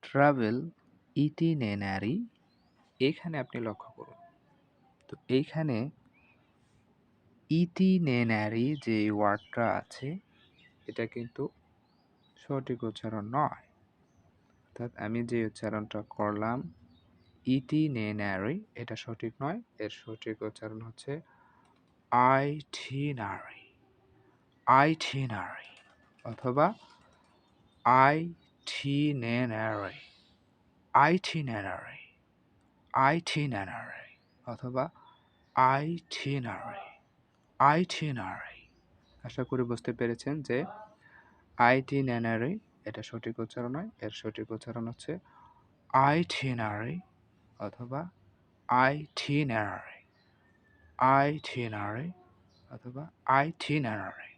Travel ইটিনেনারি, এখানে আপনি লক্ষ্য করুন। তো এইখানে ইটিনেনারি যে ওয়ার্ডটা আছে এটা কিন্তু সঠিক উচ্চারণ নয়। অর্থাৎ আমি যে উচ্চারণটা করলাম ইটিনেনারি, এটা সঠিক নয়। এর সঠিক উচ্চারণ হচ্ছে আইটিনারি, আইটিনারি অথবা আইটিনেনারি, আইটিনেনারি, আইটিনেনারি অথবা আইটিনারি, আইটিনারি। আশা করি বুঝতে পেরেছেন যে আইটিনেনারি এটা সঠিক উচ্চারণ নয়। এর সঠিক উচ্চারণ হচ্ছে আইটিনারি অথবা আইটিনারি, আইটিনারি অথবা আইটিনারি।